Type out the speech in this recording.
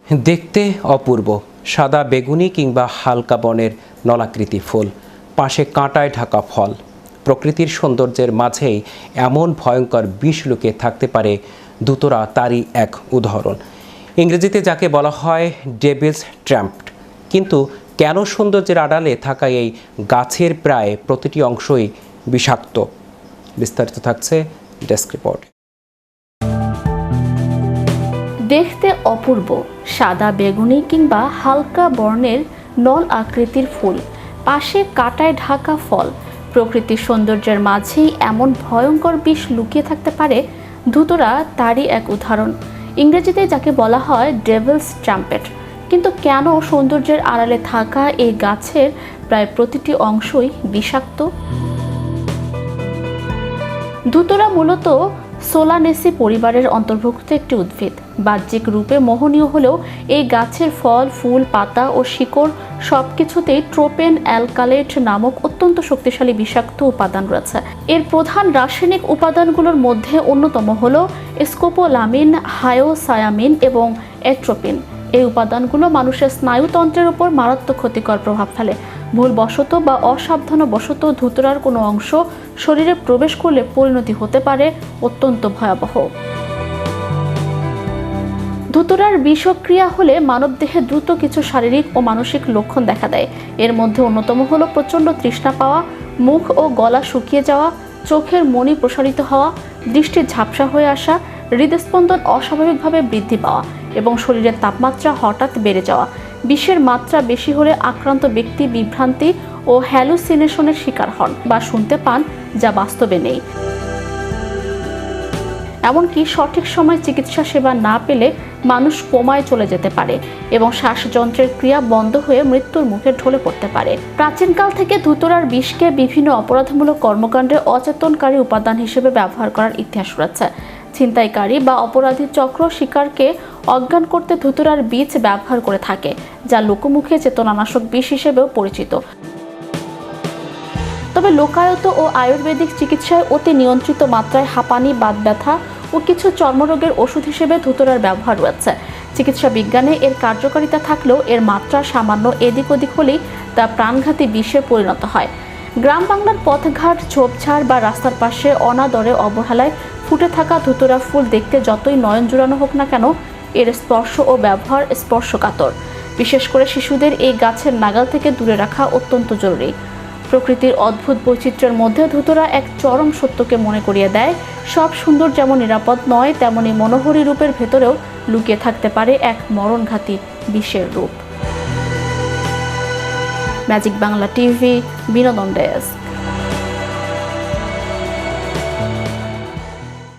দেখতে অপূর্ব সাদা বেগুনি কিংবা হালকা বনের নলাকৃতি ফুল, পাশে কাঁটায় ঢাকা ফল। প্রকৃতির সৌন্দর্যের মাঝেই এমন ভয়ঙ্কর বিষ লুকিয়ে থাকতে পারে ধুতরা তারই এক উদাহরণ। ইংরেজিতে যাকে বলা হয় ডেভিলস ট্র্যাম্প। কিন্তু কেন সৌন্দর্যের আড়ালে থাকা এই গাছের প্রায় প্রতিটি অংশই বিষাক্ত? বিস্তারিত থাকছে ডেস্ক রিপোর্ট। দেখতে অপূর্ব সাদা বেগুনি কিংবা হালকা বর্ণের নল আকৃতির ফুল, পাশে কাঁটায় ঢাকা ফল। প্রকৃতির সৌন্দর্যের মাঝেই এমন ভয়ঙ্কর বিষ লুকিয়ে থাকতে পারে ধুতরা তারই এক উদাহরণ। ইংরেজিতে যাকে বলা হয় ডেভিলস ট্রাম্পেট। কিন্তু কেন সৌন্দর্যের আড়ালে থাকা এই গাছের প্রায় প্রতিটি অংশই বিষাক্ত? ধুতরা মূলত সোলানেসি পরিবারের অন্তর্ভুক্ত একটি উদ্ভিদ। বাহ্যিক রূপে মোহনীয় হলেও এই গাছের ফল, ফুল, পাতা ও শিকড় সবকিছুতেই ট্রোপেন অ্যালকালেট নামক অত্যন্ত শক্তিশালী বিষাক্ত উপাদান রয়েছে। এর প্রধান রাসায়নিক উপাদানগুলোর মধ্যে অন্যতম হল স্কোপোলামিন, হায়োসায়ামিন এবং এট্রোপিন। এই উপাদানগুলো মানুষের স্নায়ুতন্ত্রের উপর মারাত্মক ক্ষতিকর প্রভাব ফেলে। ভুলবশত বা অসাবধানবশত ধুতরার কোনো অংশ শরীরে প্রবেশ করলে পরিণতি হতে পারে অত্যন্ত ভয়াবহ। ধুতরার বিষক্রিয়া হলে মানবদেহে দ্রুত কিছু শারীরিক ও মানসিক লক্ষণ দেখা দেয়। এর মধ্যে অন্যতম হলো প্রচণ্ড তৃষ্ণা পাওয়া, মুখ ও গলা শুকিয়ে যাওয়া, চোখের মণি প্রসারিত হওয়া, দৃষ্টি ঝাপসা হয়ে আসা, হৃদস্পন্দন অস্বাভাবিকভাবে বৃদ্ধি পাওয়া এবং শরীরের তাপমাত্রা হঠাৎ বেড়ে যাওয়া। বিষের মাত্রা বেশি হলে আক্রান্ত ব্যক্তি বিভ্রান্তি ও হ্যালুসিনেশনের শিকার হন বা শুনতে পান যা বাস্তবে নেই। এমনকি সঠিক সময় চিকিৎসা সেবা না পেলে মানুষ কোমায় চলে যেতে পারে এবং শ্বাসযন্ত্রের ক্রিয়া বন্ধ হয়ে মৃত্যুর মুখে ঢলে পড়তে পারে। প্রাচীনকাল থেকে ধুতরার বিষকে বিভিন্ন অপরাধমূলক কর্মকাণ্ডে অচেতনকারী উপাদান হিসেবে ব্যবহার করার ইতিহাস রয়েছে। ছিনতাইকারী বা অপরাধী চক্র শিকারকে অজ্ঞান করতে ধুতরার বীজ ব্যবহার করে থাকে, যা লোকমুখে চেতনানাশক বিষ হিসেবেও পরিচিত। তবে লোকায়ত ও আয়ুর্বেদিক চিকিৎসায় অতি নিয়ন্ত্রিত মাত্রায় হাঁপানি, বাত ব্যথা ও কিছু চর্মরোগের ওষুধ হিসেবে ধুতরার ব্যবহার রয়েছে। চিকিৎসা বিজ্ঞানে এর কার্যকারিতা থাকলেও এর মাত্রা সামান্য এদিক ওদিক হলেই তা প্রাণঘাতী বিষে পরিণত হয়। গ্রাম বাংলার পথঘাট, ঝোপঝাড় বা রাস্তার পাশে অনাদরে অবহেলায় ফুটে থাকা ধুতরা ফুল দেখতে যতই নয়ন জুড়ানো হোক না কেন, এর স্পর্শ ও ব্যবহার স্পর্শকাতর। বিশেষ করে শিশুদের এই গাছের নাগাল থেকে দূরে রাখা অত্যন্ত জরুরি। প্রকৃতির অদ্ভুত বৈচিত্র্যের মধ্যে ধুতরা এক চরম সত্যকে মনে করিয়ে দেয়, সব সুন্দর যেমন নিরাপদ নয়, তেমনি মনোহরী রূপের ভেতরেও লুকিয়ে থাকতে পারে এক মরণঘাতী বিষের রূপ। ম্যাজিক বাংলা টিভি, বিনোদন ডেস্ক।